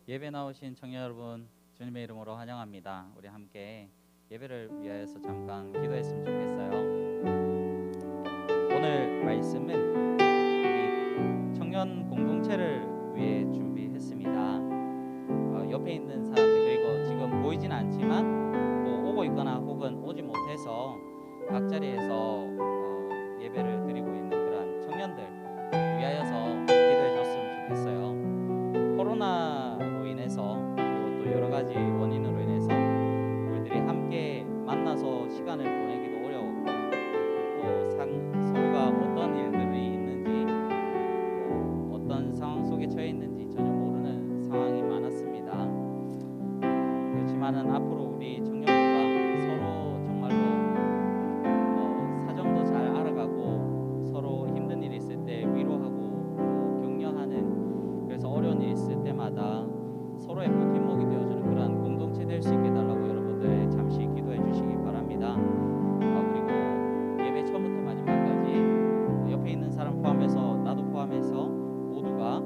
예배 나오신 청년 여러분, 주님의 이름으로 환영합니다. 우리 함께 예배를 위하여서 잠깐 기도했으면 좋겠어요. 오늘 말씀은 우리 청년 공동체를 위해 준비했습니다. 옆에 있는 사람들, 그리고 지금 보이진 않지만 또 오고 있거나 혹은 오지 못해서 각 자리에서 예배를 드리고 있는 그러한 청년들 위하여서 기도해 줬으면 좋겠어요. 코로나로 인해서, 그리고 또 여러 가지 원인으로 인해서 우리들이 함께 만나서 시간을 보내기도 어려웠고, 또 서로가 어떤 일들이 있는지, 또 어떤 상황 속에 처해 있는지 전혀 모르는 상황이 많았습니다. 그렇지만은 앞으로 우리 청년부가 서로 정말로 사정도 잘 알아가고, 서로 힘든 일 있을 때 위로하고 격려하는, 그래서 어려운 일 있을 때마다 서로의 버팀목이 되어주는 그러한 공동체 될 수 있게 달라고 여러분들 잠시 기도해 주시기 바랍니다. 그리고 예배 처음부터 마지막까지 옆에 있는 사람 포함해서, 나도 포함해서 모두가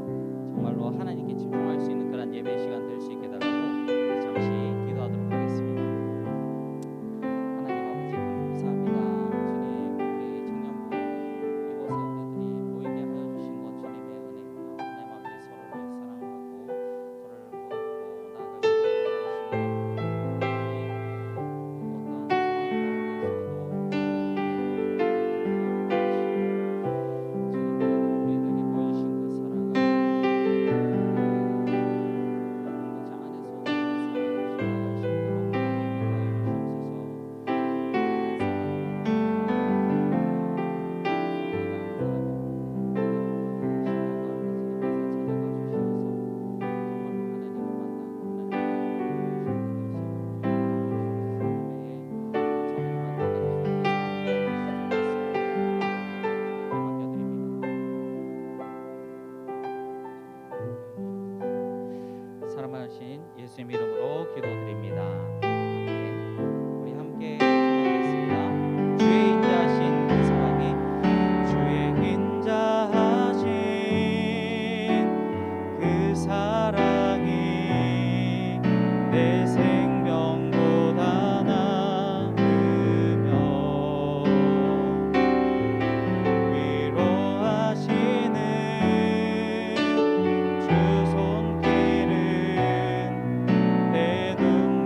정말로 하나님께 집중할 수 있는 그런 예배 시간 될 수 있게 달라고 잠시 기도하도록 하겠습니다. 하나님 아버지, 감사합니다. 주님, 우리 청년부 이곳에 우리들이 모이게 하여 주신 것 주님의 은혜입니다. 하나님 아버지, 서로를 사랑하고 서로를 보듬고 나아갈 수 있게 도와주신 것, 어떤 우리들에게 보여주신 그 사랑을 공동체 안에서 사랑을 나갈 수 있도록 사랑하신 예수님 이름으로 기도드립니다. 아멘. 우리 함께 찬양하겠습니다. 주의 인자하신 그 사랑이, 주의 인자하신 그 사랑이 내 생명보다 나으며 위로하시는 주 손길은 내 눈물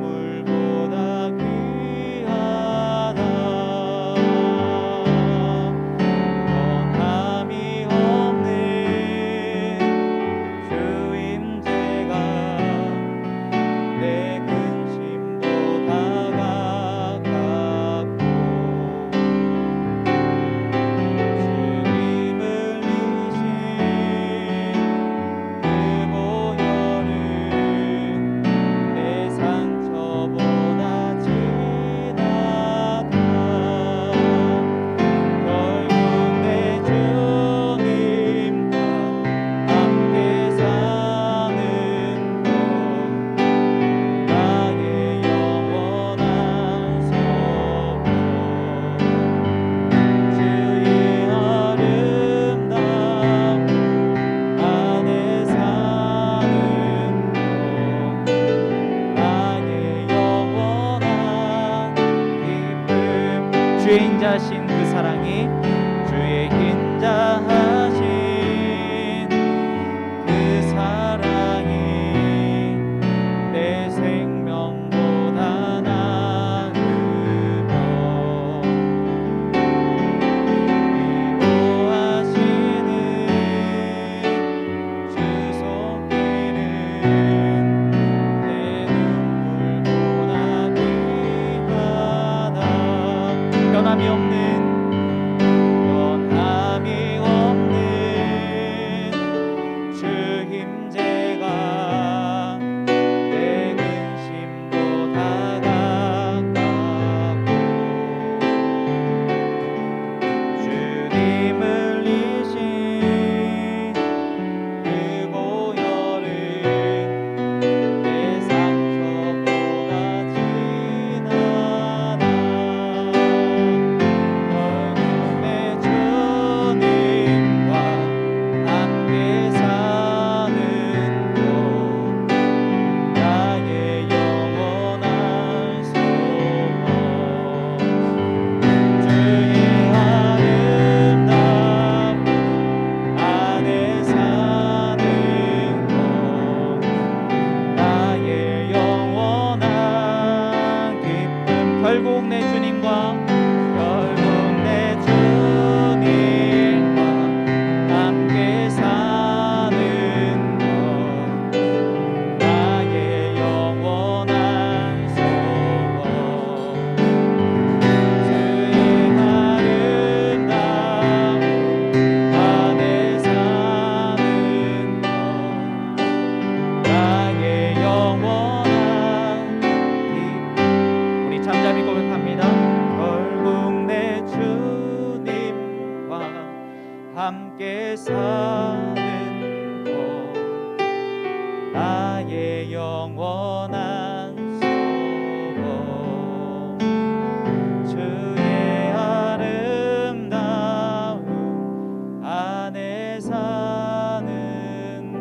잘 사는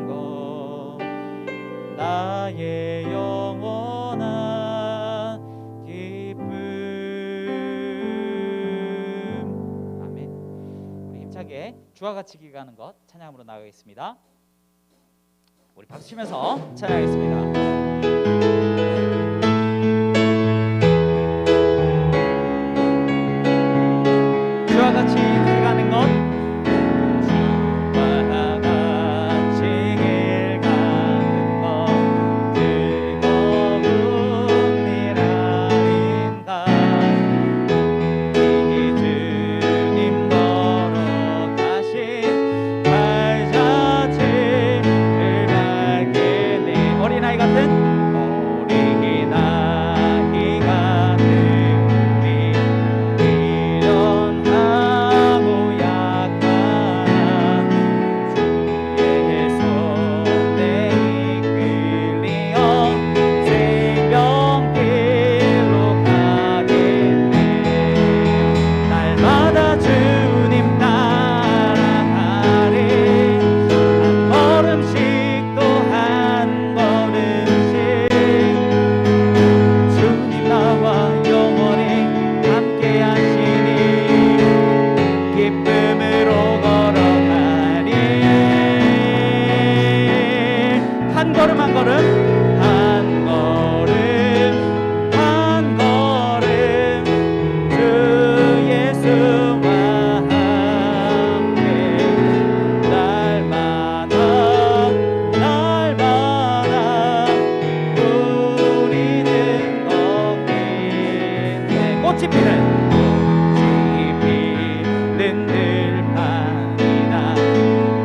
것 나의 영원한 기쁨. 아멘. 우리 힘차게 주와 같이 기가는 것 찬양으로 나가겠습니다. 우리 박수 치면서 찬양하겠습니다. 주와 같이 가는 것 주와 같이 길 가는 것 즐거운 일 아닌가. 이 주님 걸어가신 발 자체를 밝게 내 어린아이 같은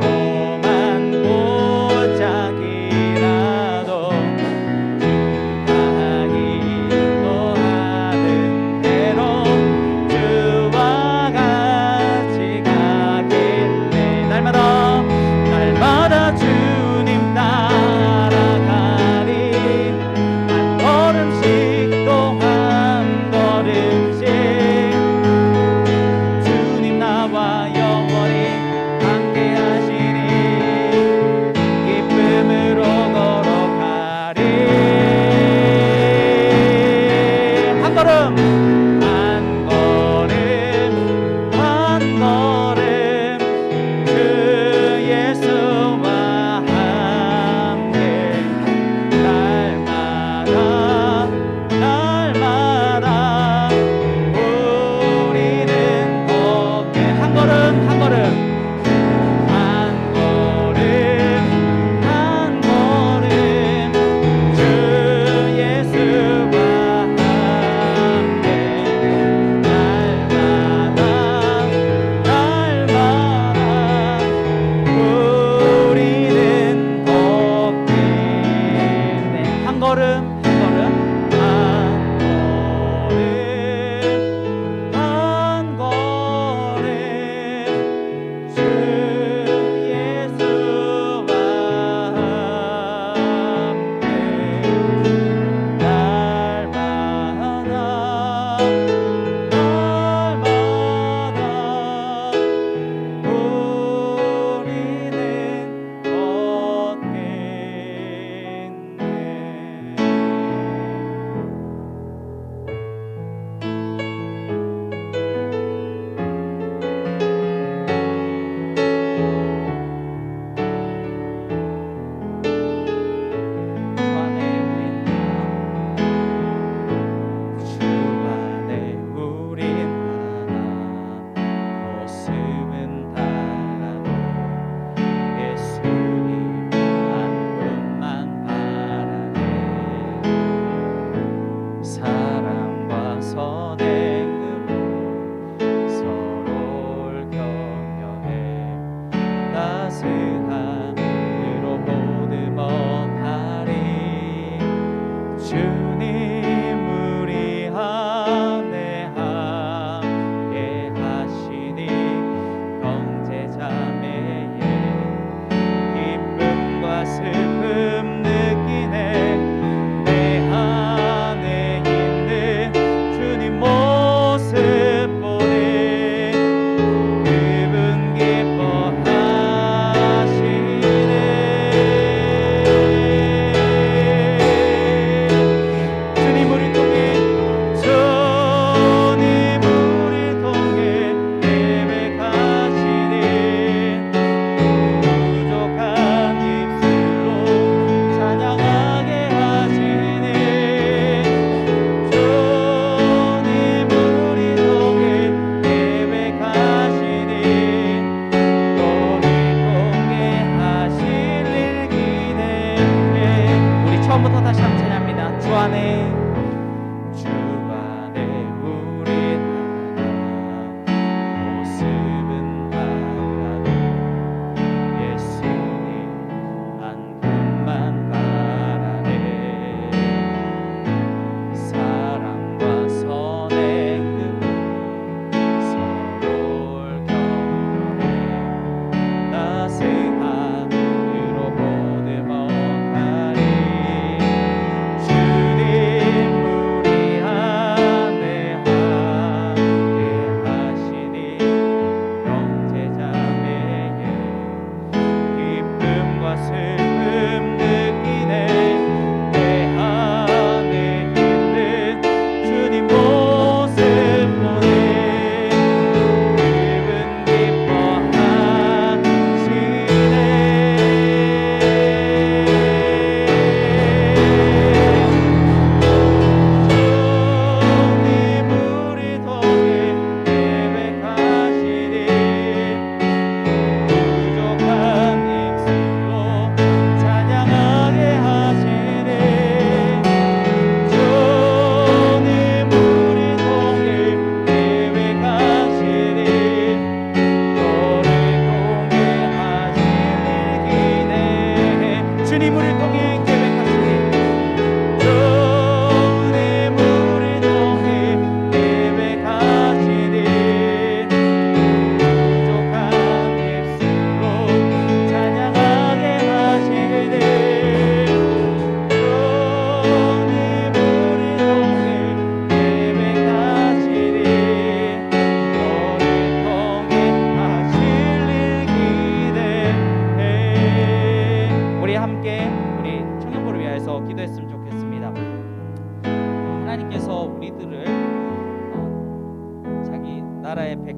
험한 골짜기라도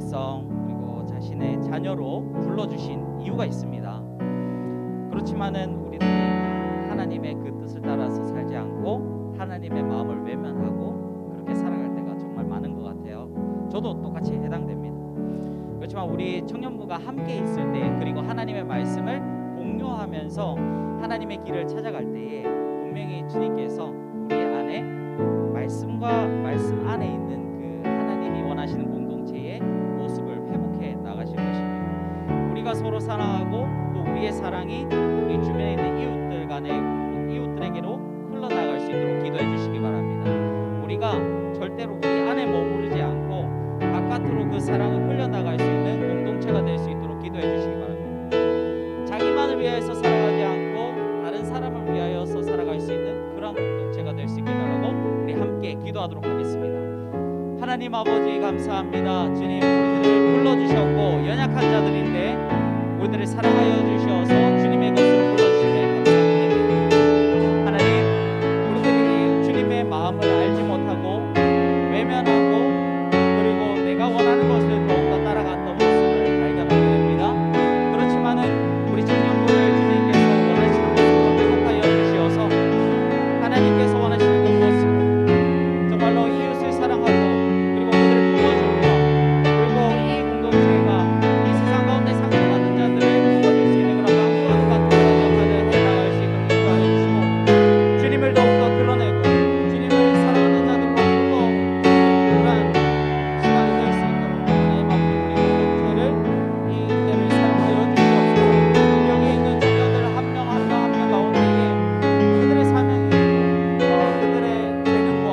백성 그리고 자신의 자녀로 불러주신 이유가 있습니다. 그렇지만은 우리들이 하나님의 그 뜻을 따라서 살지 않고 하나님의 마음을 외면하고 그렇게 살아갈 때가 정말 많은 것 같아요. 저도 똑같이 해당됩니다. 그렇지만 우리 청년부가 함께 있을 때 그리고 하나님의 말씀을 공유하면서 하나님의 길을 찾아갈 때에 분명히 주님께서 우리 안에 말씀과 말씀 안에 있는 그 하나님이 원하시는 공동체의 모습을 회복해 나가실 것입니다. 우리가 서로 사랑하고 또 우리의 사랑이 우리 주변에 있는 이웃들에게로 흘러나갈 수 있도록 기도해 주시기 바랍니다. 우리가 절대로 우리 안에 머무르지 않고 바깥으로 그 사랑을 흘려나갈 수 있는 공동체가 될 수 있도록 기도해 주시기 바랍니다. 자기만을 위하여서 살아가지 않고 다른 사람을 위하여서 살아갈 수 있는 그런 공동체가 될 수 있게 해달라고 우리 함께 기도하도록 하겠습니다. 하나님 아버지 감사합니다. 주님 우리들을 불러주셨고 연약한 자들인데 우리들을 사랑하여 주셔서 주님의 것으로 불러주심에 감사드립니다. 하나님 우리들이 주님의 마음을 알지 못하고 외면하고 그리고 내가 원하는 것을 더욱더 따라갔던 모습을 발견하게 됩니다. 그렇지만은 우리 청년부를 주님께서 원하시는 모습으로 회복하여 주시어서 하나님께서 원하시는 그 모습을 정말로 이웃을 사랑하고 그리고 그들을 품어주며 그리고 이 공동체가 이 세상 가운데 상처받은 자들을 품어줄 수 있는 그런 방법과 같은 역할을 해나갈 수 있도록 인도하여 주시고 주님을 더욱더 드러내고 주님을 사랑하는 자들로 그런 시간이 될 수 있도록 하나님 앞으로 우리 공동체를 이 때를 사용하여 주시옵소서. 여기 있는 청년들 한 명 한 명 한 명 가운데에 그들의 사명이 그들의 재능과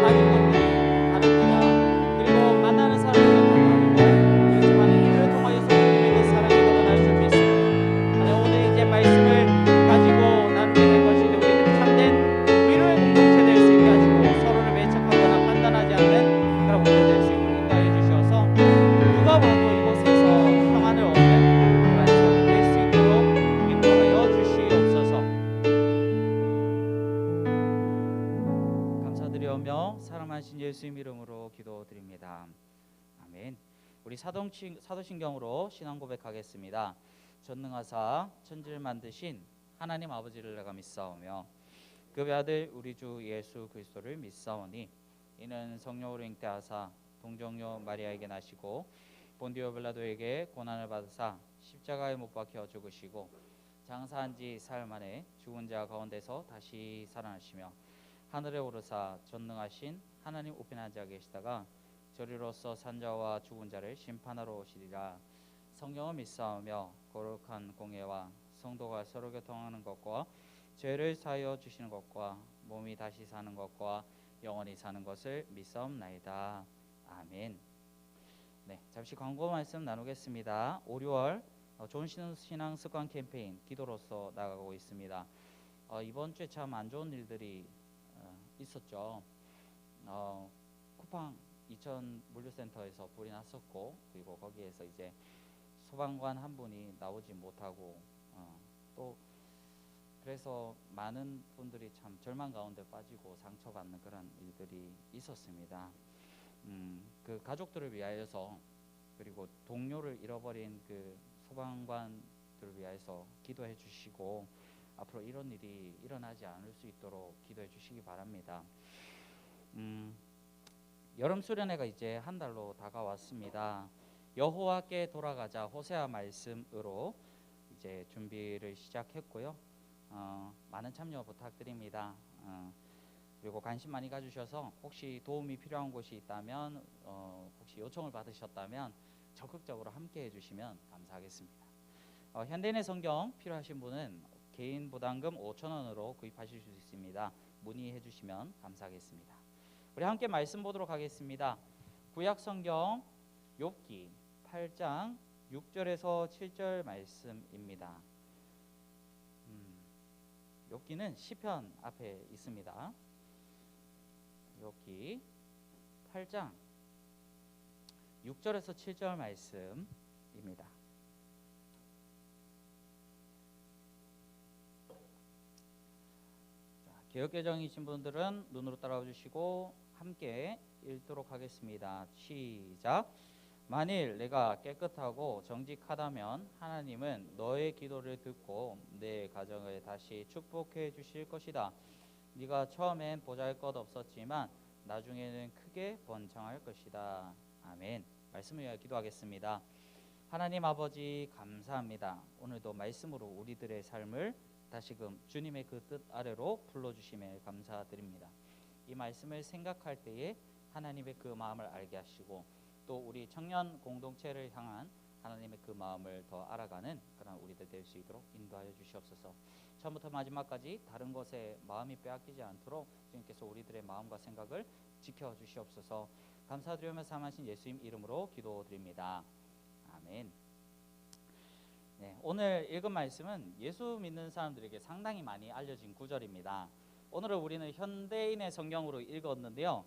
가진 것들이 다릅니다. 그리고 만나는 사람들도 다르고 그렇지만 이들을 통하여서 주님의 그 사랑이 드러날 줄 믿습니다. 하나님 오늘 이제 말씀을 가지고 나누게 될 것인데 우리들이 참된 위로의 공동체 될 수 있게 하시고 서로를 매척하거나 판단하지 않는 그런 공동체 될 수 있도록 인도하여 주셔서 누가 봐도 이곳에서 평안을 얻는 그런 시간이 될 수 있도록 인도하여 주시옵소서. 감사드리오며 사랑하신 예수님 이름으로 기도드립니다. 아멘. 우리 사도신경으로 신앙 고백하겠습니다. 전능하사 천지를 만드신 하나님 아버지를 내가 믿사오며 그 아들 우리 주 예수 그리스도를 믿사오니 이는 성령으로 잉태하사 동정녀 마리아에게 나시고 본디오 빌라도에게 고난을 받으사 십자가에 못 박혀 죽으시고 장사한 지 사흘 만에 죽은 자 가운데서 다시 살아나시며 하늘에 오르사 전능하신 하나님 우편에 앉아 계시다가 저리로서 산자와 죽은 자를 심판하러 오시리라. 성령을 믿사오며 거룩한 공예와 성도가 서로 교통하는 것과 죄를 사하여 주시는 것과 몸이 다시 사는 것과 영원히 사는 것을 믿사옵나이다. 아멘. 네, 잠시 광고 말씀 나누겠습니다. 5, 6월 좋은 신앙 습관 캠페인 기도로서 나가고 있습니다. 이번 주에 참 안 좋은 일들이 있었죠. 쿠팡 이천 물류센터에서 불이 났었고 그리고 거기에서 이제 소방관 한 분이 나오지 못하고 또 그래서 많은 분들이 참 절망 가운데 빠지고 상처받는 그런 일들이 있었습니다. 그 가족들을 위하여서 그리고 동료를 잃어버린 그 소방관들을 위하여서 기도해 주시고 앞으로 이런 일이 일어나지 않을 수 있도록 기도해 주시기 바랍니다. 여름 수련회가 이제 한 달로 다가왔습니다. 여호와께 돌아가자 호세아 말씀으로 이제 준비를 시작했고요. 많은 참여 부탁드립니다. 그리고 관심 많이 가주셔서 혹시 도움이 필요한 곳이 있다면 혹시 요청을 받으셨다면 적극적으로 함께 해주시면 감사하겠습니다. 현대인의 성경 필요하신 분은 개인 부담금 5,000원으로 구입하실 수 있습니다. 문의해 주시면 감사하겠습니다. 우리 함께 말씀 보도록 하겠습니다. 구약 성경 욥기 8장 6절에서 7절 말씀입니다. 욥기는 시편 앞에 있습니다. 욥기 8장 6절에서 7절 말씀입니다. 개역개정이신 분들은 눈으로 따라와 주시고 함께 읽도록 하겠습니다. 시작. 만일 내가 깨끗하고 정직하다면 하나님은 너의 기도를 듣고 내 가정을 다시 축복해 주실 것이다. 네가 처음엔 보잘것없었지만 나중에는 크게 번창할 것이다. 아멘. 말씀을 위하여 기도하겠습니다. 하나님 아버지 감사합니다. 오늘도 말씀으로 우리들의 삶을 다시금 주님의 그 뜻 아래로 불러주심에 감사드립니다. 이 말씀을 생각할 때에 하나님의 그 마음을 알게 하시고 또 우리 청년 공동체를 향한 하나님의 그 마음을 더 알아가는 그런 우리들 될 수 있도록 인도하여 주시옵소서. 처음부터 마지막까지 다른 것에 마음이 빼앗기지 않도록 주님께서 우리들의 마음과 생각을 지켜주시옵소서. 감사드리며 삼하신 예수님 이름으로 기도드립니다. 아멘. 네, 오늘 읽은 말씀은 예수 믿는 사람들에게 상당히 많이 알려진 구절입니다. 오늘은 우리는 현대인의 성경으로 읽었는데요.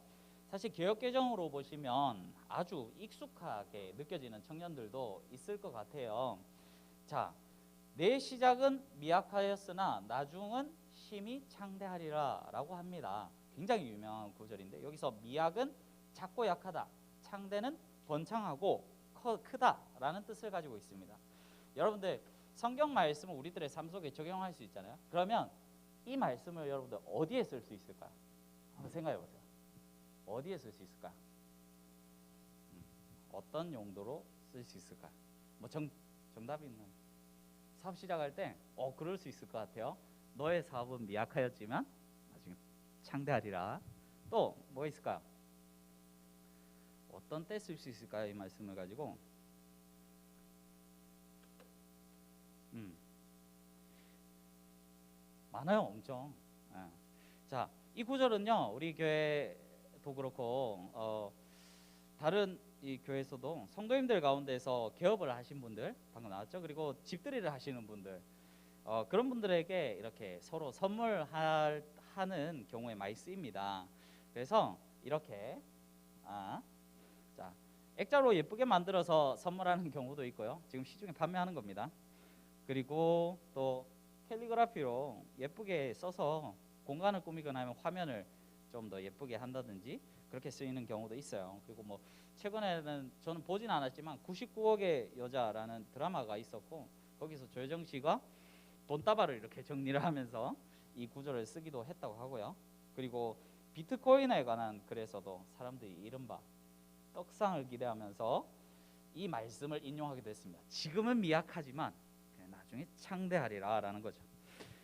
사실 개역개정으로 보시면 아주 익숙하게 느껴지는 청년들도 있을 것 같아요. 자, 내 시작은 미약하였으나 나중은 심히 창대하리라 라고 합니다. 굉장히 유명한 구절인데 여기서 미약은 작고 약하다, 창대는 번창하고 크다 라는 뜻을 가지고 있습니다. 여러분들 성경 말씀을 우리들의 삶 속에 적용할 수 있잖아요. 그러면 이 말씀을 여러분들 어디에 쓸 수 있을까요? 한번 생각해 보세요. 어디에 쓸 수 있을까요? 어떤 용도로 쓸 수 있을까요? 뭐 정답이 있는 사업 시작할 때 그럴 수 있을 것 같아요. 너의 사업은 미약하였지만 나중에 창대하리라. 또 뭐 있을까요? 어떤 때 쓸 수 있을까요? 이 말씀을 가지고 많아요. 엄청. 자, 이 구절은요 우리 교회도 그렇고 다른 이 교회에서도 성도님들 가운데서 개업을 하신 분들 방금 나왔죠. 그리고 집들이를 하시는 분들 그런 분들에게 이렇게 서로 선물하는 경우에 많이 쓰입니다. 그래서 이렇게 자, 액자로 예쁘게 만들어서 선물하는 경우도 있고요. 지금 시중에 판매하는 겁니다. 그리고 또 캘리그라피로 예쁘게 써서 공간을 꾸미거나 하면 화면을 좀 더 예쁘게 한다든지 그렇게 쓰이는 경우도 있어요. 그리고 뭐 최근에는 저는 보진 않았지만 99억의 여자라는 드라마가 있었고 거기서 조여정 씨가 돈다발을 이렇게 정리를 하면서 이 구절을 쓰기도 했다고 하고요. 그리고 비트코인에 관한 글에서도 사람들이 이른바 떡상을 기대하면서 이 말씀을 인용하기도 했습니다. 지금은 미약하지만 나중에 창대하리라 라는 거죠.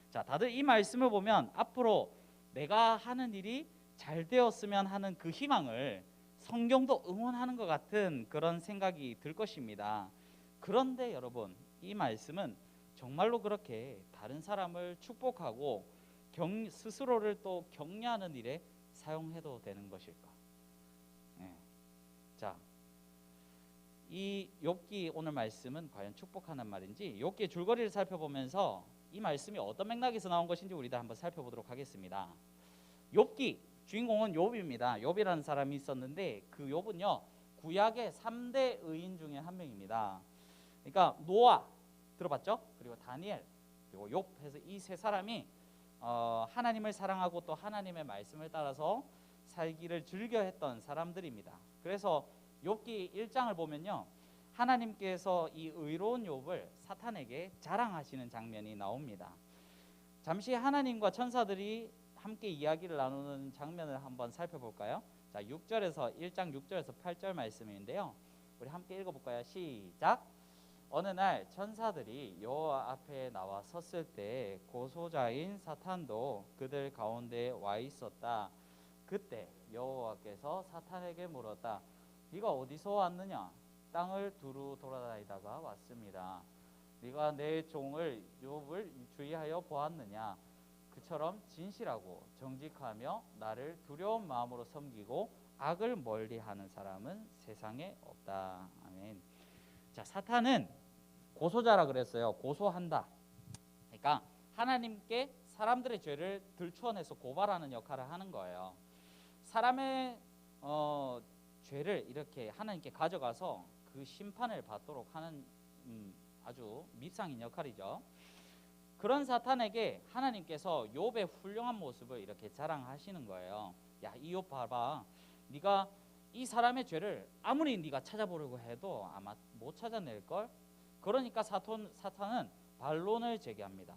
자, 다들 이 말씀을 보면 앞으로 내가 하는 일이 잘 되었으면 하는 그 희망을 성경도 응원하는 것 같은 그런 생각이 들 것입니다. 그런데 여러분 이 말씀은 정말로 그렇게 다른 사람을 축복하고 스스로를 또 격려하는 일에 사용해도 되는 것일까? 자, 이 욥기 오늘 말씀은 과연 축복하는 말인지 욥기의 줄거리를 살펴보면서 이 말씀이 어떤 맥락에서 나온 것인지 우리도 한번 살펴보도록 하겠습니다. 욥기 주인공은 욥입니다. 욥이라는 사람이 있었는데 그 욥은요 구약의 3대 의인 중에 한 명입니다. 그러니까 노아 들어봤죠? 그리고 다니엘 그리고 욥 해서 이 세 사람이 하나님을 사랑하고 또 하나님의 말씀을 따라서 살기를 즐겨했던 사람들입니다. 그래서 욥기 1장을 보면요 하나님께서 이 의로운 욥을 사탄에게 자랑하시는 장면이 나옵니다. 잠시 하나님과 천사들이 함께 이야기를 나누는 장면을 한번 살펴볼까요? 자, 6절에서 1장 6절에서 8절 말씀인데요. 우리 함께 읽어볼까요? 시작. 어느 날 천사들이 여호와 앞에 나와 섰을 때 고소자인 사탄도 그들 가운데 와 있었다. 그때 여호와께서 사탄에게 물었다. 네가 어디서 왔느냐? 땅을 두루 돌아다니다가 왔습니다. 네가 내 종을 욥을 주의하여 보았느냐? 그처럼 진실하고 정직하며 나를 두려운 마음으로 섬기고 악을 멀리하는 사람은 세상에 없다. 아멘. 자, 사탄은 고소자라 그랬어요. 고소한다. 그러니까 하나님께 사람들의 죄를 들추어내서 고발하는 역할을 하는 거예요. 사람의 죄를 이렇게 하나님께 가져가서 그 심판을 받도록 하는 아주 밉상인 역할이죠. 그런 사탄에게 하나님께서 욥의 훌륭한 모습을 이렇게 자랑하시는 거예요. 야, 이 욥 봐봐. 네가 이 사람의 죄를 아무리 네가 찾아보려고 해도 아마 못 찾아낼 걸. 그러니까 사탄은 반론을 제기합니다.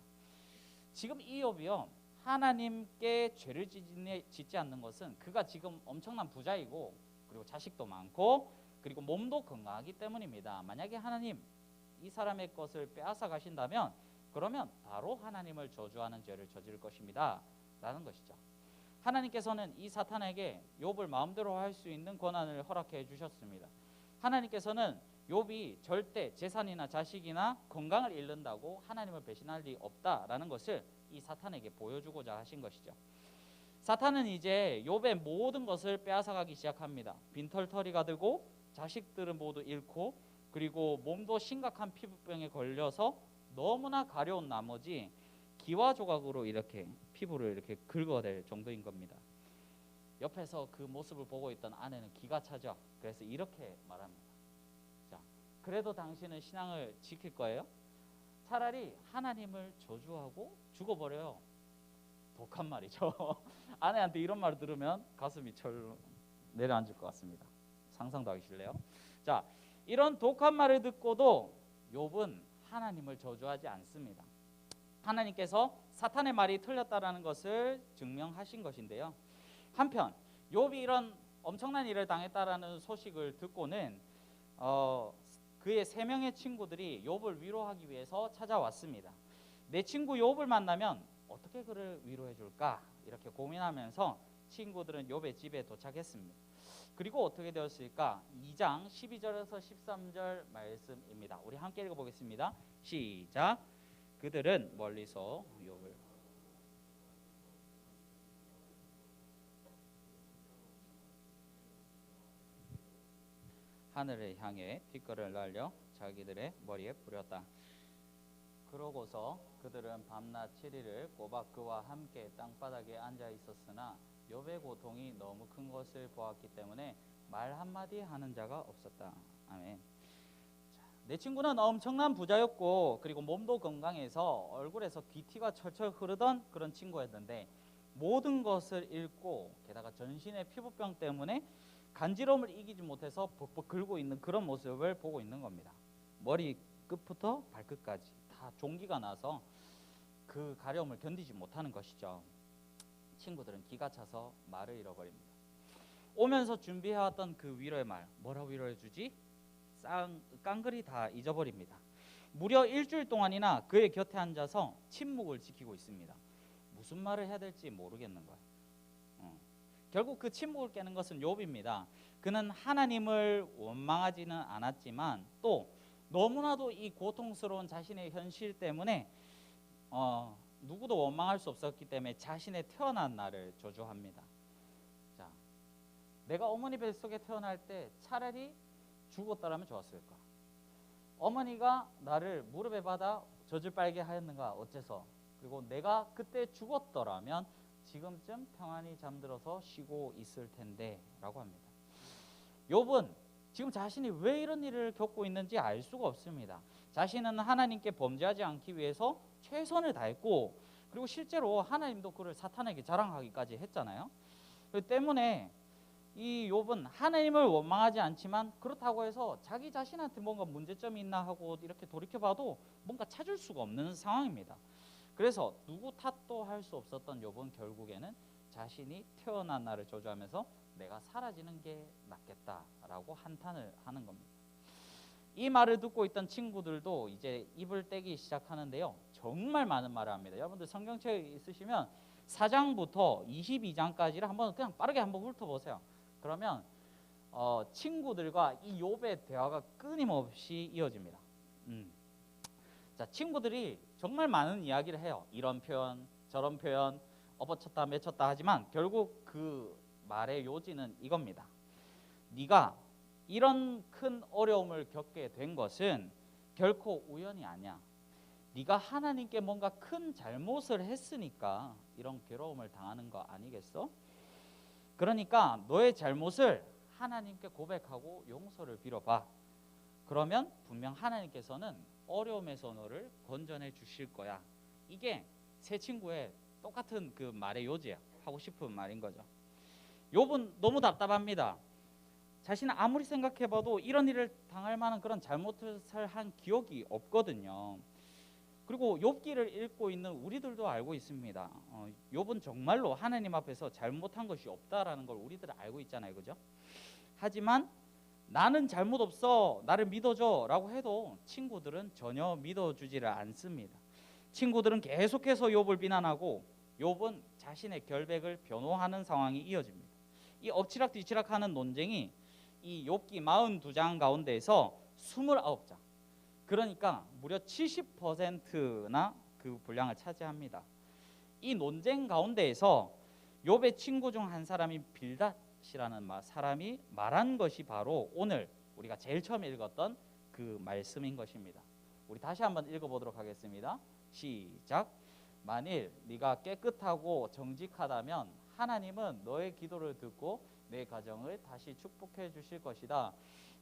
지금 이욥이요, 하나님께 죄를 짓지 않는 것은 그가 지금 엄청난 부자이고 그리고 자식도 많고 그리고 몸도 건강하기 때문입니다. 만약에 하나님 이 사람의 것을 빼앗아 가신다면 그러면 바로 하나님을 저주하는 죄를 저지를 것입니다 라는 것이죠. 하나님께서는 이 사탄에게 욥을 마음대로 할 수 있는 권한을 허락해 주셨습니다. 하나님께서는 욥이 절대 재산이나 자식이나 건강을 잃는다고 하나님을 배신할 리 없다라는 것을 이 사탄에게 보여주고자 하신 것이죠. 사탄은 이제 욥의 모든 것을 빼앗아가기 시작합니다. 빈털터리가 되고 자식들은 모두 잃고 그리고 몸도 심각한 피부병에 걸려서 너무나 가려운 나머지 기와 조각으로 이렇게 피부를 이렇게 긁어댈 정도인 겁니다. 옆에서 그 모습을 보고 있던 아내는 기가 차죠. 그래서 이렇게 말합니다. 자, 그래도 당신은 신앙을 지킬 거예요? 차라리 하나님을 저주하고 죽어버려요. 독한 말이죠. 아내한테 이런 말을 들으면 가슴이 철 내려앉을 것 같습니다. 상상도 하기 싫네요. 자, 이런 독한 말을 듣고도 욥은 하나님을 저주하지 않습니다. 하나님께서 사탄의 말이 틀렸다라는 것을 증명하신 것인데요. 한편 욥이 이런 엄청난 일을 당했다라는 소식을 듣고는 그의 3명의 친구들이 욥을 위로하기 위해서 찾아왔습니다. 내 친구 욥을 만나면 어떻게 그를 위로해 줄까? 이렇게 고민하면서 친구들은 욥의 집에 도착했습니다. 그리고 어떻게 되었을까? 2장 12절에서 13절 말씀입니다. 우리 함께 읽어보겠습니다. 시작. 그들은 멀리서 욥을 하늘을 향해 뒷걸을 날려 자기들의 머리에 뿌렸다. 그러고서 그들은 밤낮 7일을 꼬박 그와 함께 땅바닥에 앉아 있었으나 욥의 고통이 너무 큰 것을 보았기 때문에 말 한마디 하는 자가 없었다. 아멘. 내 친구는 엄청난 부자였고 그리고 몸도 건강해서 얼굴에서 귀티가 철철 흐르던 그런 친구였는데 모든 것을 잃고 게다가 전신의 피부병 때문에 간지러움을 이기지 못해서 벅벅 긁고 있는 그런 모습을 보고 있는 겁니다. 머리 끝부터 발끝까지 다 종기가 나서 그 가려움을 견디지 못하는 것이죠. 친구들은 기가 차서 말을 잃어버립니다. 오면서 준비해왔던 그 위로의 말, 뭐라고 위로해 주지? 깡그리 다 잊어버립니다. 무려 일주일 동안이나 그의 곁에 앉아서 침묵을 지키고 있습니다. 무슨 말을 해야 될지 모르겠는 거예요. 결국 그 침묵을 깨는 것은 욥입니다. 그는 하나님을 원망하지는 않았지만 또 너무나도 이 고통스러운 자신의 현실 때문에 누구도 원망할 수 없었기 때문에 자신의 태어난 날을 저주합니다. 자, 내가 어머니 뱃속에 태어날 때 차라리 죽었더라면 좋았을까? 어머니가 나를 무릎에 받아 젖을 빨게 하였는가 어째서? 그리고 내가 그때 죽었더라면 지금쯤 평안히 잠들어서 쉬고 있을 텐데 라고 합니다. 욥은 지금 자신이 왜 이런 일을 겪고 있는지 알 수가 없습니다. 자신은 하나님께 범죄하지 않기 위해서 최선을 다했고 그리고 실제로 하나님도 그를 사탄에게 자랑하기까지 했잖아요. 그렇기 때문에 이 욥은 하나님을 원망하지 않지만 그렇다고 해서 자기 자신한테 뭔가 문제점이 있나 하고 이렇게 돌이켜봐도 뭔가 찾을 수가 없는 상황입니다. 그래서 누구 탓도 할 수 없었던 욥은 결국에는 자신이 태어난 날을 저주하면서 내가 사라지는 게 낫겠다라고 한탄을 하는 겁니다. 이 말을 듣고 있던 친구들도 이제 입을 떼기 시작하는데요. 정말 많은 말을 합니다. 여러분들 성경책 있으시면 4장부터 22장까지를 한번 그냥 빠르게 한번 훑어보세요. 그러면 친구들과 이 욥의 대화가 끊임없이 이어집니다. 자, 친구들이 정말 많은 이야기를 해요. 이런 표현, 저런 표현, 엎어쳤다 매쳤다 하지만 결국 그 말의 요지는 이겁니다. 네가 이런 큰 어려움을 겪게 된 것은 결코 우연이 아니야. 네가 하나님께 뭔가 큰 잘못을 했으니까 이런 괴로움을 당하는 거 아니겠어? 그러니까 너의 잘못을 하나님께 고백하고 용서를 빌어봐. 그러면 분명 하나님께서는 어려움에서 너를 건져내 주실 거야. 이게 세 친구의 똑같은 그 말의 요지야. 하고 싶은 말인 거죠. 욥은 너무 답답합니다. 자신은 아무리 생각해봐도 이런 일을 당할 만한 그런 잘못을 한 기억이 없거든요. 그리고 욥기를 읽고 있는 우리들도 알고 있습니다. 욥은 정말로 하나님 앞에서 잘못한 것이 없다라는 걸 우리들은 알고 있잖아요, 그죠? 하지만 나는 잘못 없어, 나를 믿어줘 라고 해도 친구들은 전혀 믿어주지를 않습니다. 친구들은 계속해서 욥을 비난하고 욥은 자신의 결백을 변호하는 상황이 이어집니다. 이 엎치락뒤치락하는 논쟁이 이 욥기 42장 가운데에서 29장, 그러니까 무려 70%나 그 분량을 차지합니다. 이 논쟁 가운데에서 욥의 친구 중 한 사람인 빌닷이라는 사람이 말한 것이 바로 오늘 우리가 제일 처음 읽었던 그 말씀인 것입니다. 우리 다시 한번 읽어보도록 하겠습니다. 시작. 만일 네가 깨끗하고 정직하다면 하나님은 너의 기도를 듣고 내 가정을 다시 축복해 주실 것이다.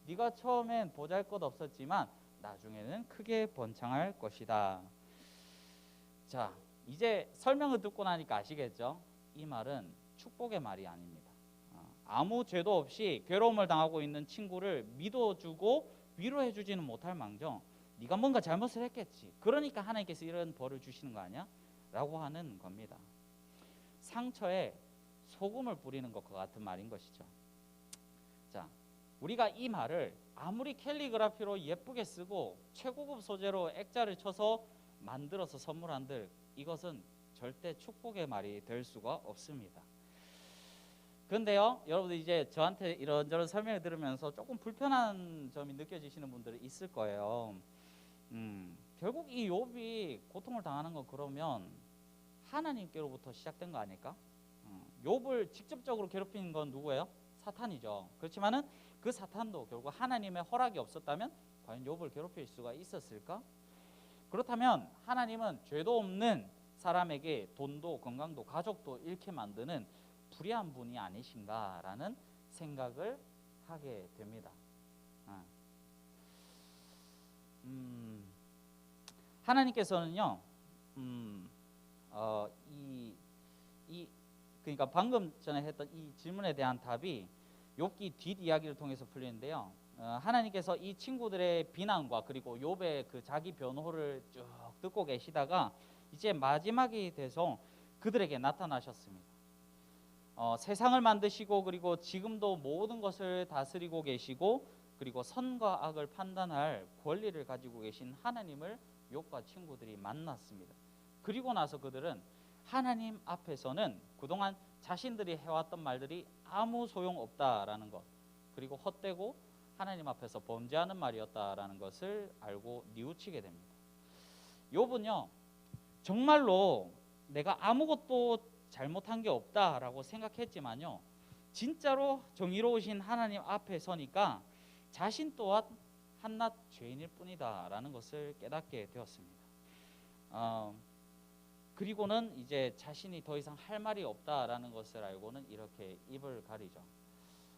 네가 처음엔 보잘것없었지만 나중에는 크게 번창할 것이다. 자, 이제 설명을 듣고 나니까 아시겠죠? 이 말은 축복의 말이 아닙니다. 아무 죄도 없이 괴로움을 당하고 있는 친구를 믿어주고 위로해주지는 못할 망정 네가 뭔가 잘못을 했겠지, 그러니까 하나님께서 이런 벌을 주시는 거 아니야? 라고 하는 겁니다. 상처에 소금을 뿌리는 것과 같은 말인 것이죠. 자, 우리가 이 말을 아무리 캘리그라피로 예쁘게 쓰고 최고급 소재로 액자를 쳐서 만들어서 선물한들 이것은 절대 축복의 말이 될 수가 없습니다. 그런데요, 여러분들 이제 저한테 이런저런 설명을 들으면서 조금 불편한 점이 느껴지시는 분들이 있을 거예요. 결국 이 욥이 고통을 당하는 건 그러면 하나님께로부터 시작된 거 아닐까? 욥을 직접적으로 괴롭히는 건 누구예요? 사탄이죠. 그렇지만은 그 사탄도 결국 하나님의 허락이 없었다면 과연 욥을 괴롭힐 수가 있었을까? 그렇다면 하나님은 죄도 없는 사람에게 돈도 건강도 가족도 잃게 만드는 불의한 분이 아니신가라는 생각을 하게 됩니다. 하나님께서는요, 그러니까 방금 전에 했던 이 질문에 대한 답이 욥기 뒷 이야기를 통해서 풀리는데요. 하나님께서 이 친구들의 비난과 그리고 욥의 그 자기 변호를 쭉 듣고 계시다가 이제 마지막이 돼서 그들에게 나타나셨습니다. 세상을 만드시고 그리고 지금도 모든 것을 다스리고 계시고 그리고 선과 악을 판단할 권리를 가지고 계신 하나님을 욥과 친구들이 만났습니다. 그리고 나서 그들은 하나님 앞에서는 그동안 자신들이 해왔던 말들이 아무 소용없다라는 것, 그리고 헛되고 하나님 앞에서 범죄하는 말이었다라는 것을 알고 뉘우치게 됩니다. 욥은요, 정말로 내가 아무것도 잘못한 게 없다라고 생각했지만요, 진짜로 정의로우신 하나님 앞에 서니까 자신 또한 한낱 죄인일 뿐이다라는 것을 깨닫게 되었습니다. 그리고는 이제 자신이 더 이상 할 말이 없다라는 것을 알고는 이렇게 입을 가리죠.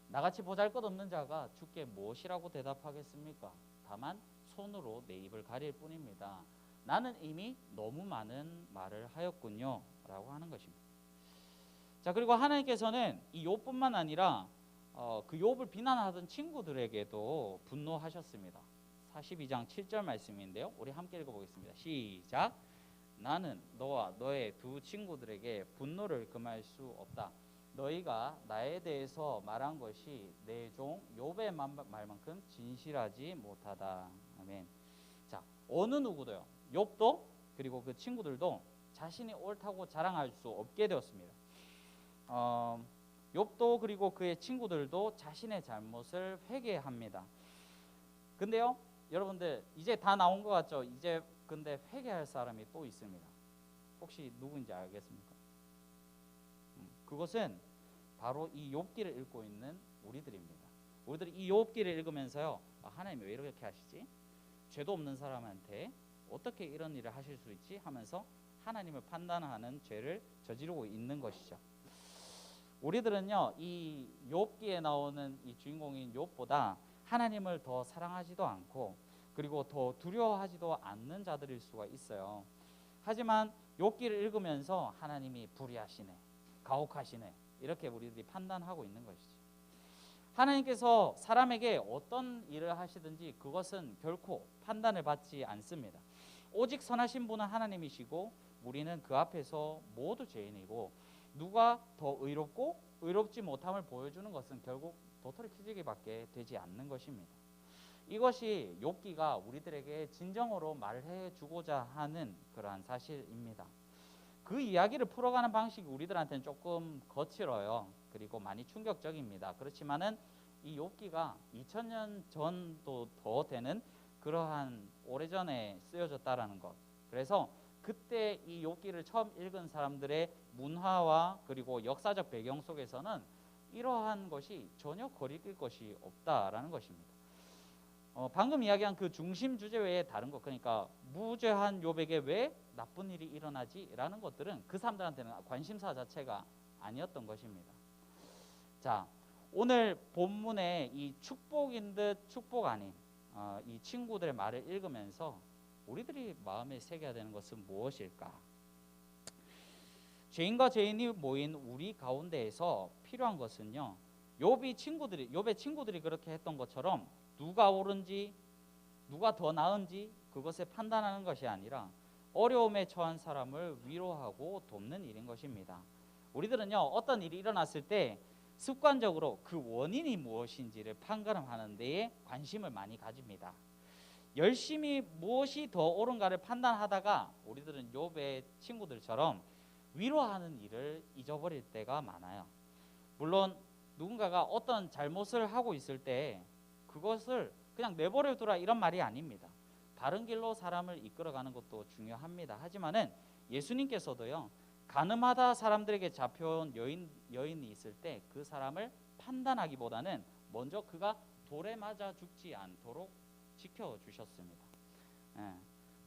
나같이 보잘것없는 자가 주께 무엇이라고 대답하겠습니까? 다만 손으로 내 입을 가릴 뿐입니다. 나는 이미 너무 많은 말을 하였군요 라고 하는 것입니다. 자, 그리고 하나님께서는 이 욥뿐만 아니라 그 욥을 비난하던 친구들에게도 분노하셨습니다. 42장 7절 말씀인데요, 우리 함께 읽어보겠습니다. 시작. 나는 너와 너의 두 친구들에게 분노를 금할 수 없다. 너희가 나에 대해서 말한 것이 내 종 욥의 말만큼 진실하지 못하다. 아멘. 자, 어느 누구도요, 욥도 그리고 그 친구들도 자신이 옳다고 자랑할 수 없게 되었습니다. 욥도 그리고 그의 친구들도 자신의 잘못을 회개합니다. 근데요, 여러분들 이제 다 나온 것 같죠? 이제 근데 회개할 사람이 또 있습니다. 혹시 누구인지 알겠습니까? 그것은 바로 이 욥기를 읽고 있는 우리들입니다. 우리들이 이 욥기를 읽으면서요, 하나님이 왜 이렇게 하시지? 죄도 없는 사람한테 어떻게 이런 일을 하실 수 있지? 하면서 하나님을 판단하는 죄를 저지르고 있는 것이죠. 우리들은요, 이 욥기에 나오는 이 주인공인 욥보다 하나님을 더 사랑하지도 않고 그리고 더 두려워하지도 않는 자들일 수가 있어요. 하지만 욥기를 읽으면서 하나님이 불의하시네, 가혹하시네, 이렇게 우리들이 판단하고 있는 것이죠. 하나님께서 사람에게 어떤 일을 하시든지 그것은 결코 판단을 받지 않습니다. 오직 선하신 분은 하나님이시고 우리는 그 앞에서 모두 죄인이고 누가 더 의롭고 의롭지 못함을 보여주는 것은 결국 도토리 키재기밖에 되지 않는 것입니다. 이것이 욥기가 우리들에게 진정으로 말해 주고자 하는 그러한 사실입니다. 그 이야기를 풀어가는 방식이 우리들한테는 조금 거칠어요. 그리고 많이 충격적입니다. 그렇지만은 이 욥기가 2000년 전도 더 되는 그러한 오래전에 쓰여졌다라는 것. 그래서 그때 이 욥기를 처음 읽은 사람들의 문화와 그리고 역사적 배경 속에서는 이러한 것이 전혀 거리낄 것이 없다라는 것입니다. 방금 이야기한 그 중심 주제 외에 다른 것, 그러니까 무죄한 욥에게 왜 나쁜 일이 일어나지라는 것들은 그 사람들한테는 관심사 자체가 아니었던 것입니다. 자, 오늘 본문의 이 축복인 듯 축복 아닌 이 친구들의 말을 읽으면서 우리들이 마음에 새겨야 되는 것은 무엇일까? 죄인과 죄인이 모인 우리 가운데에서 필요한 것은요, 욥의 친구들이 그렇게 했던 것처럼 누가 옳은지 누가 더 나은지 그것을 판단하는 것이 아니라 어려움에 처한 사람을 위로하고 돕는 일인 것입니다. 우리들은요, 어떤 일이 일어났을 때 습관적으로 그 원인이 무엇인지를 판가름하는 데에 관심을 많이 가집니다. 열심히 무엇이 더 옳은가를 판단하다가 우리들은 욥의 친구들처럼 위로하는 일을 잊어버릴 때가 많아요. 물론 누군가가 어떤 잘못을 하고 있을 때 그것을 그냥 내버려 두라 이런 말이 아닙니다. 바른 길로 사람을 이끌어가는 것도 중요합니다. 하지만은 예수님께서도요, 가늠하다 사람들에게 잡혀온 여인이 있을 때 그 사람을 판단하기보다는 먼저 그가 돌에 맞아 죽지 않도록 지켜주셨습니다.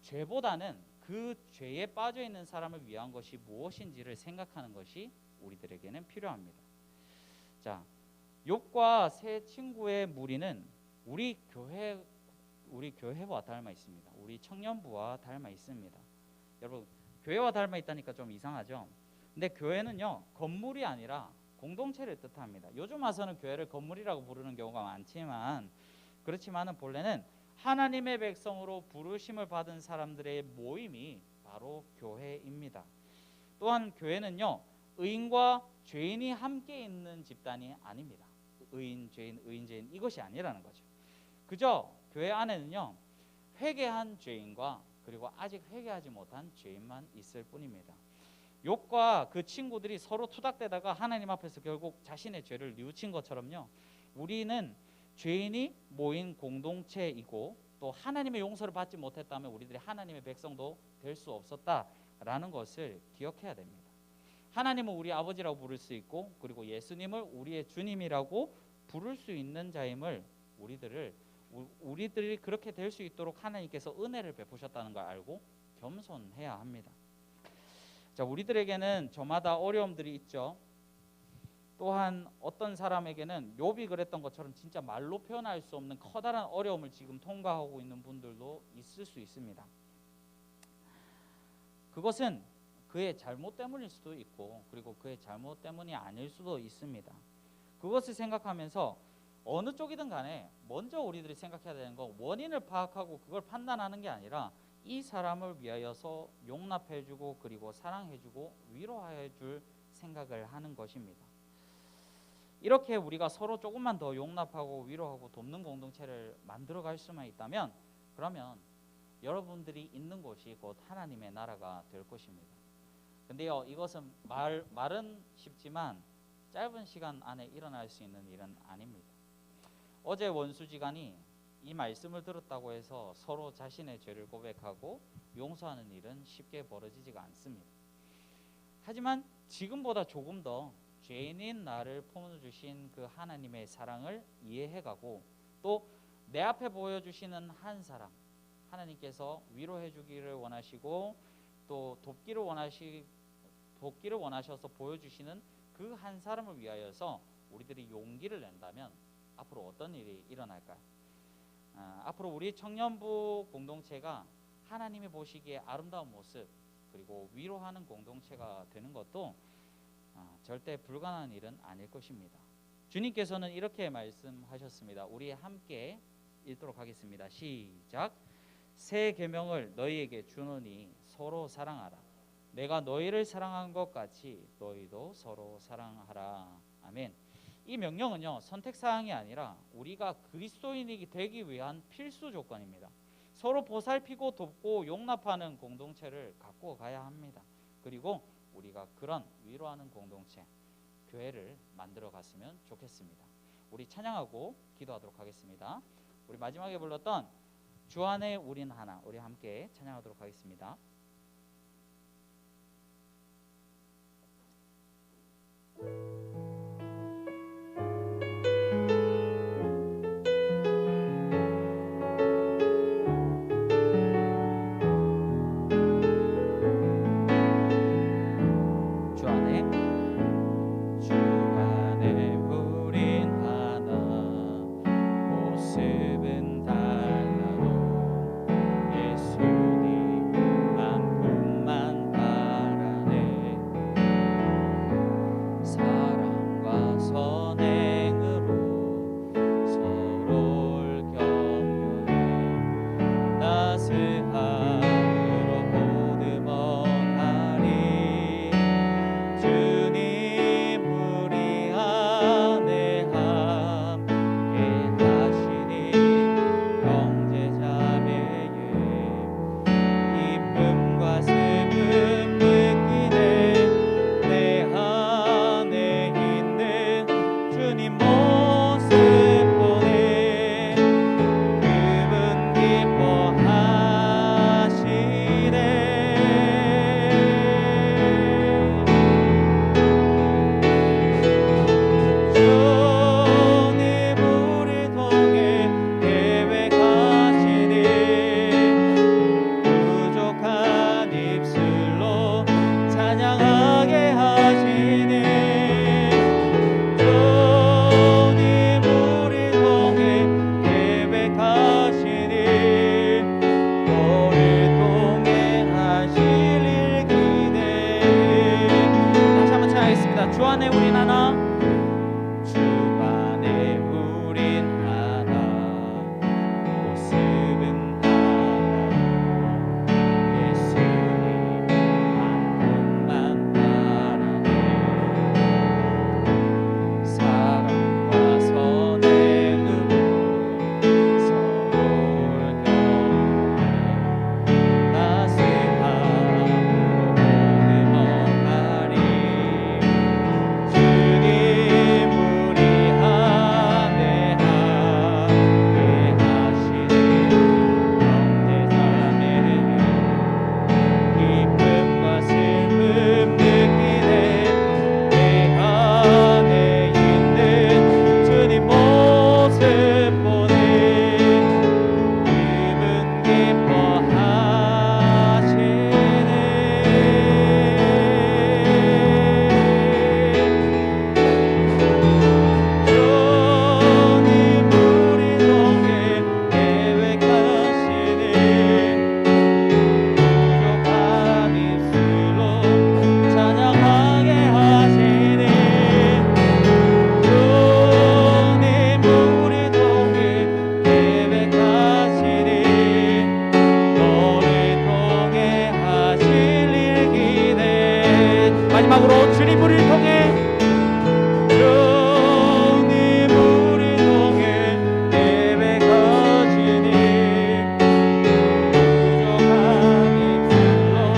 죄보다는 그 죄에 빠져 있는 사람을 위한 것이 무엇인지를 생각하는 것이 우리들에게는 필요합니다. 자, 욥과 세 친구의 무리는 우리 교회와 닮아 있습니다. 우리 청년부와 닮아 있습니다. 여러분, 교회와 닮아 있다니까 좀 이상하죠? 근데 교회는요, 건물이 아니라 공동체를 뜻합니다. 요즘 와서는 교회를 건물이라고 부르는 경우가 많지만 그렇지만은 본래는 하나님의 백성으로 부르심을 받은 사람들의 모임이 바로 교회입니다. 또한 교회는요, 의인과 죄인이 함께 있는 집단이 아닙니다. 의인, 죄인 이것이 아니라는 거죠. 그저 교회 안에는요, 회개한 죄인과 그리고 아직 회개하지 못한 죄인만 있을 뿐입니다. 욥과 그 친구들이 서로 투닥대다가 하나님 앞에서 결국 자신의 죄를 뉘우친 것처럼요, 우리는 죄인이 모인 공동체이고 또 하나님의 용서를 받지 못했다면 우리들이 하나님의 백성도 될 수 없었다라는 것을 기억해야 됩니다. 하나님은 우리 아버지라고 부를 수 있고 그리고 예수님을 우리의 주님이라고 부를 수 있는 자임을 우리들이 그렇게 될 수 있도록 하나님께서 은혜를 베푸셨다는 걸 알고 겸손해야 합니다. 자, 우리들에게는 저마다 어려움들이 있죠. 또한 어떤 사람에게는 욥이 그랬던 것처럼 진짜 말로 표현할 수 없는 커다란 어려움을 지금 통과하고 있는 분들도 있을 수 있습니다. 그것은 그의 잘못 때문일 수도 있고 그리고 그의 잘못 때문이 아닐 수도 있습니다. 그것을 생각하면서 어느 쪽이든 간에 먼저 우리들이 생각해야 되는 건 원인을 파악하고 그걸 판단하는 게 아니라 이 사람을 위하여서 용납해주고 그리고 사랑해주고 위로해줄 생각을 하는 것입니다. 이렇게 우리가 서로 조금만 더 용납하고 위로하고 돕는 공동체를 만들어갈 수만 있다면 그러면 여러분들이 있는 곳이 곧 하나님의 나라가 될 것입니다. 근데요, 이것은 말은 쉽지만 짧은 시간 안에 일어날 수 있는 일은 아닙니다. 어제 원수지간이 이 말씀을 들었다고 해서 서로 자신의 죄를 고백하고 용서하는 일은 쉽게 벌어지지가 않습니다. 하지만 지금보다 조금 더 죄인인 나를 품어주신 그 하나님의 사랑을 이해해가고 또 내 앞에 보여주시는 한 사람, 하나님께서 위로해주기를 원하시고 또 돕기를 원하셔서 보여주시는 그 한 사람을 위하여서 우리들이 용기를 낸다면 앞으로 어떤 일이 일어날까요? 앞으로 우리 청년부 공동체가 하나님이 보시기에 아름다운 모습 그리고 위로하는 공동체가 되는 것도 절대 불가능한 일은 아닐 것입니다. 주님께서는 이렇게 말씀하셨습니다. 우리 함께 읽도록 하겠습니다. 시작. 새 계명을 너희에게 주노니 서로 사랑하라. 내가 너희를 사랑한 것 같이 너희도 서로 사랑하라. 아멘. 이 명령은요, 선택사항이 아니라 우리가 그리스도인이 되기 위한 필수 조건입니다. 서로 보살피고 돕고 용납하는 공동체를 갖고 가야 합니다. 그리고 우리가 그런 위로하는 공동체, 교회를 만들어 갔으면 좋겠습니다. 우리 찬양하고 기도하도록 하겠습니다. 우리 마지막에 불렀던 주 안에 우린 하나, 우리 함께 찬양하도록 하겠습니다. 마지막으로 주님 우리를 통해 주님 우리 통해 계획하시니 부족한 입술로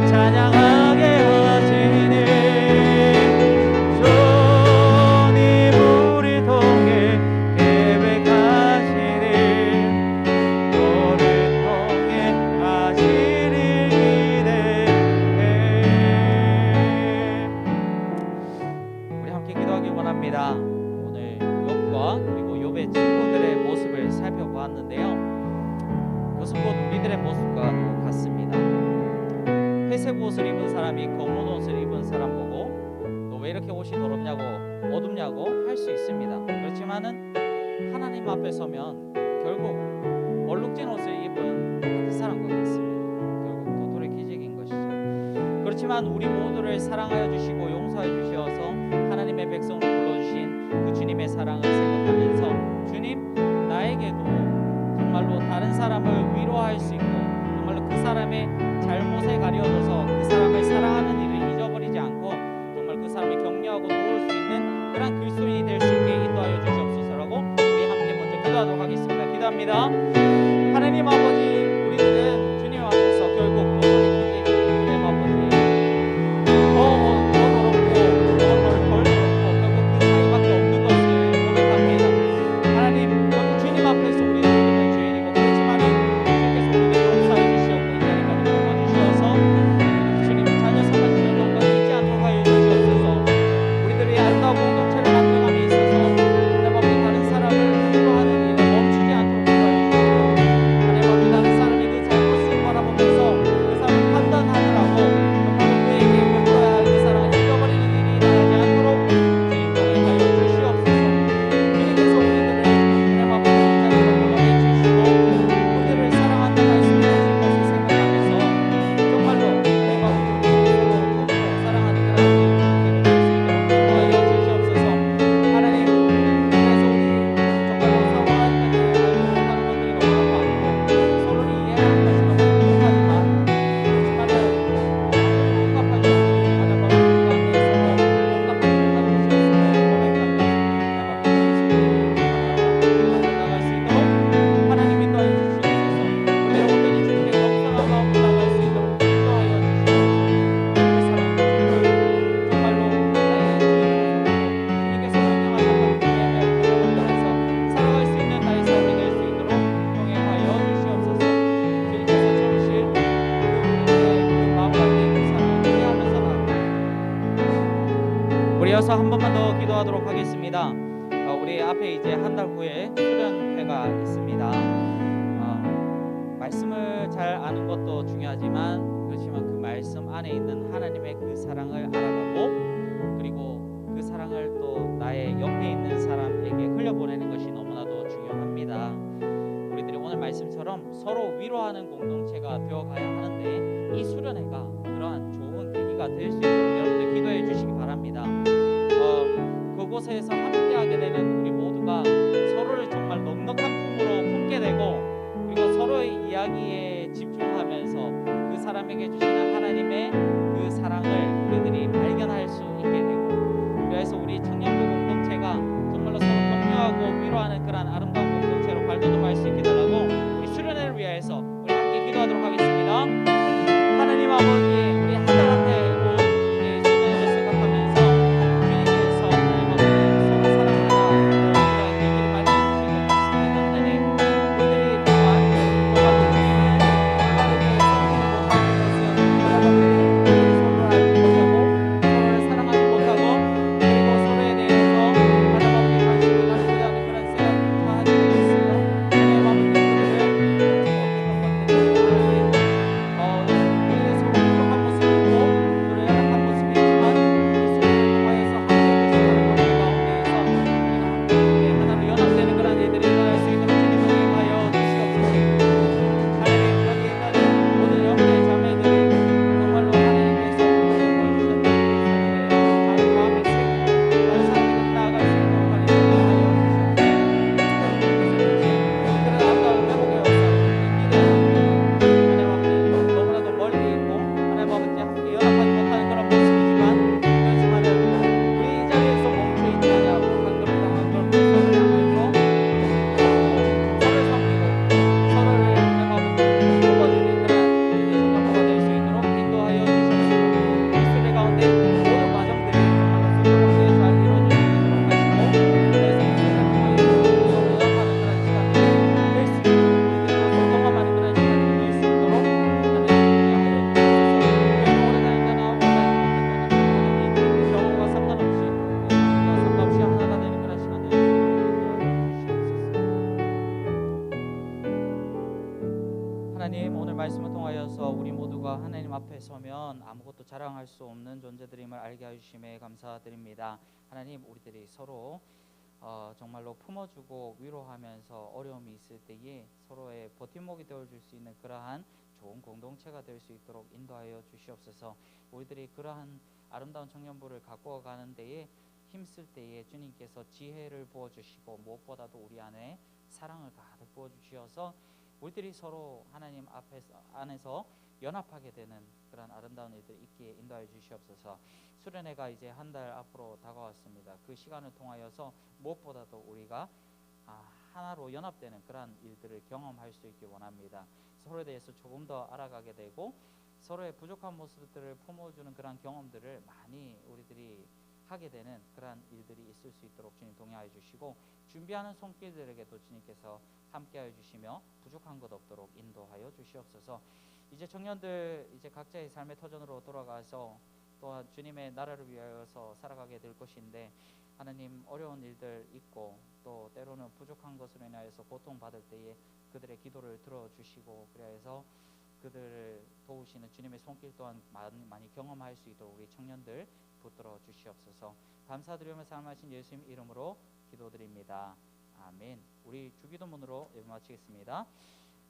찬양하게 하시니 주님 우리 통해 계획하시니 너를 통해 하시리 기대해. 우리 함께 기도하기 원합니다. 오늘 욥과 그리고 욥의 친구들의 모습을 살펴보았는데요. 그것은 곧 우리들의 모습과 같습니다. 회색 옷을 입은 사람이 검은 옷을 입은 사람 보고 너 왜 이렇게 옷이 더럽냐고 어둡냐고 할 수 있습니다. 그렇지만은 하나님 앞에 서면 결국 얼룩진 옷을 입은 그 사람과 같습니다. 결국 도토리 기직인 것이죠. 그렇지만 우리 모두를 사랑하여 주시고 용서해 주셔서 하나님 하나님의 백성으로 불러주신 그 주님의 사랑을 생각하면서 주님, 나에게도 정말로 다른 사람을 위로할 수 있고 정말로 그 사람의 잘못에 가려져서 그 사람을 사랑하는 일을 잊어버리지 않고 정말 그 사람을 격려하고 도울 수 있는 그런 그리스도인이 될 수 있게 인도하여 주시옵소서라고 우리 함께 먼저 기도하도록 하겠습니다. 기도합니다. 하나님 아버지, 우리들은 주님 앞에서 결국 너희들의 주님 아버지 더 더럽고 덜 더럽고 결국 그 사이밖에 없는 것을 고백합니다. 하나님, 결국 주님 앞에서 우리는 죄인이고 그렇지만은 주께서 우리를 용서해 주시옵고 이 자리까지 불러주셔서 주님의 자녀 삼아주시는 것과 잊지 않도록 하여 주시옵소서. 우리들이 아름다운 공동체를 만들어감에 있어서 하나님 아버지 다른 사람을 위로하는 일에 멈추지 않도록 하여 주시옵고 하나님 아버지 다른 사람이 그 잘못을 바라보면서 그 사람을 판단하느라고 정말로 그에게 베풀어야 할 그 사랑을 잊어버리는 일이 일어나지 않도록 주님 동행하여 주시옵소서. 주님께서 우리들을 하나님 아버지 이 자리로 불러내 주시고 우리들을 사랑한다 말씀하신 것을 생각하면서 정말로 하나님 아버지 우리들이 서로 돕고 사랑하는 그런 우리 될 수 있도록 인도하여 주시옵소서. 하나님, 그래서 우리 정말로 서로 하나님께 알지 못하는 것들이 너무나 많고 서로를 이해하는 것이 너무 부족하지만 그렇지만은 복잡하죠. 하나님 아버지 그 가운데 서로 복잡하지 못한 것이 없음을 고백하며 하나님 아버지 하나님을 나갈 수 있도록 하나님 인도하여 주시옵소서. 우리의 온전히 주님께 겸손한 마음으로 나갈 수 있도록 인도하여 주시옵소서. 주님의 사랑하는 주님을 정말로 나의 주인으로 삼고 주님께서 명령하셨던 그 계명을 따라서 살아갈 수 있는 나의 삶이 될 수 있도록 동행하여 주시옵소서. 주님께서 참으실 그 우리의 그 마음가짐 그 사랑을 이해하면서 나아갑니다. 우리여서 한 번만 더 기도하도록 하겠습니다. 우리 앞에 이제 한 달 후에 수련회가 있습니다. 말씀을 잘 아는 것도 중요하지만 그렇지만 그 말씀 안에 있는 하나님의 그 사랑을 알아가고 그리고 그 사랑을 또 나의 옆에 있는 사람에게 흘려보내는 것이 너무나도 중요합니다. 우리들이 오늘 말씀처럼 서로 위로하는 공동체가 되어가야 하는데 이 수련회가 그러한 좋은 계기가 될 수 있도록 여러분들 기도해 주시기 바랍니다. 그곳에서 함께하게 되는 우리 모두가 서로를 정말 넉넉한 품으로 품게 되고 그리고 서로의 이야기에 집중하면서 그 사람에게 주시는 하나님의 그 사랑을 우리들이 발견할 수 있게 되고 그래서 우리 청년부 공동체가 정말로 서로 격려하고 위로하는 그런 아름다운 공동체로 발돋움할 수 있게 달라고 우리 수련회를 위하여서 우리 함께 기도하도록 하겠습니다. 하나님 아버지, 우리 한 달 앞에 온 이제 수련회를 생각하면서 주님께서 하나님 아버지 서로 사랑하라 그런 얘기를 많이 해주신 것 같습니다. 하나님, 우리들이 또한 똑같은 주님의 나를 위해서 못하는 것은 하나님 아버지 서로를 알지 못하고 서로를 사랑하지 못하고 그리고 서로에 대해서 하나님 아버지 관심을 가지고자 하는 그런 생각을 하지 못했으며 하나님 아버지 그들을 그렇지 못했던 것 때문에 하나님 우리는 서로 부족한 모습이고 서로 연약한 모습이지만 이 수련을 통하여서 하나님의 그 사랑을 가운데에서 우리가 함께 하나로 연합되는 그런 일들이 일어날 수 있도록 주님 동행하여 주시옵소서. 하나님, 여기 있는 모든 형제 자매들이 정말로 하나님께서 우리에게 보여주셨던 그 사랑을 다른 마음에 새기고 다른 사람에게 나아갈 수 있도록 하나님 동행하여 주시옵소서. 그런 아름다운 회복의 역사를 기대하는 하나님 아버지 너무나도 멀리 있고 하나님 아버지 함께 연합하지 못하는 그런 모습이지만 그렇지만은 우리 이 자리에서 멈춰 있지 아니하고 한 걸음 한 걸음 더 서로를 향해서 서로를 섬기고 서로를 하나님 아버지 뽑아주는 그런 이제 성도가 될 수 있도록 인도하여 주시옵소서. 이 수련회 가운데 모든 과정들이 정말로 순조롭게 잘 이루어질 수 있도록 하시고 그래서 이 수련회 통하여 서로 연합하는 그런 시간들이 될 수 있도록 우리들도 서로 경험하는 그런 시간들이 될 수 있도록 하나님 인도하여 주시옵소서. 교회를 오래 다니거나 오래 다니지 못했거나 이 경우가 상관없이 우리가 상관없이 하나가 되는 그런 시간 될 수 있도록 인도하여 주시옵소서. 하나님, 오늘 말씀을 통하여서 우리 모두가 하나님 앞에 서면 아무것도 자랑할 수 없는 존재들임을 알게 해주심에 감사드립니다. 하나님, 우리들이 서로 정말로 품어주고 위로하면서 어려움이 있을 때에 서로의 버팀목이 되어줄 수 있는 그러한 좋은 공동체가 될 수 있도록 인도하여 주시옵소서. 우리들이 그러한 아름다운 청년부를 가꾸어 가는 데에 힘쓸 때에 주님께서 지혜를 부어주시고 무엇보다도 우리 안에 사랑을 가득 부어주셔서 우리들이 서로 하나님 안에서 연합하게 되는 그런 아름다운 일들 있기에 인도하여 주시옵소서. 수련회가 이제 한 달 앞으로 다가왔습니다. 그 시간을 통하여서 무엇보다도 우리가 하나로 연합되는 그러한 일들을 경험할 수 있기 원합니다. 서로에 대해서 조금 더 알아가게 되고 서로의 부족한 모습들을 품어주는 그러한 경험들을 많이 우리들이 하게 되는 그러한 일들이 있을 수 있도록 주님 동행하여 주시고 준비하는 손길들에게도 주님께서 함께하여 주시며 부족한 것 없도록 인도하여 주시옵소서. 이제 청년들 이제 각자의 삶의 터전으로 돌아가서 또한 주님의 나라를 위하여서 살아가게 될 것인데 하나님 어려운 일들 있고 또 때로는 부족한 것으로 인하여서 고통받을 때에 그들의 기도를 들어주시고 그래서 그들을 도우시는 주님의 손길 또한 많이 경험할 수 있도록 우리 청년들 붙들어 주시옵소서. 감사드리며 사랑하신 예수님 이름으로 기도드립니다. 아멘. 우리 주기도문으로 예배 마치겠습니다.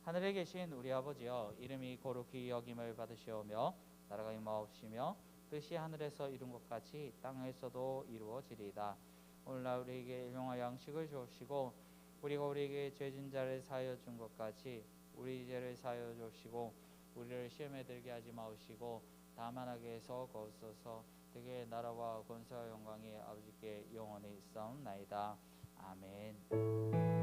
하늘에 계신 우리 아버지여, 이름이 거룩히 여김을 받으시오며 나라가 임하옵시며 뜻이 하늘에서 이룬 것 같이 땅에서도 이루어지리이다. 오늘날 우리에게 일용할 양식을 주옵시고 우리가 우리에게 죄진 자를 사하여 준 것 같이 우리 죄를 사하여 주옵시고 우리를 시험에 들게 하지 마옵시고 다만 악에서 거두소서. 그의 나라와 권세와 영광이 아버지께 영원히 있사옵나이다. 아멘.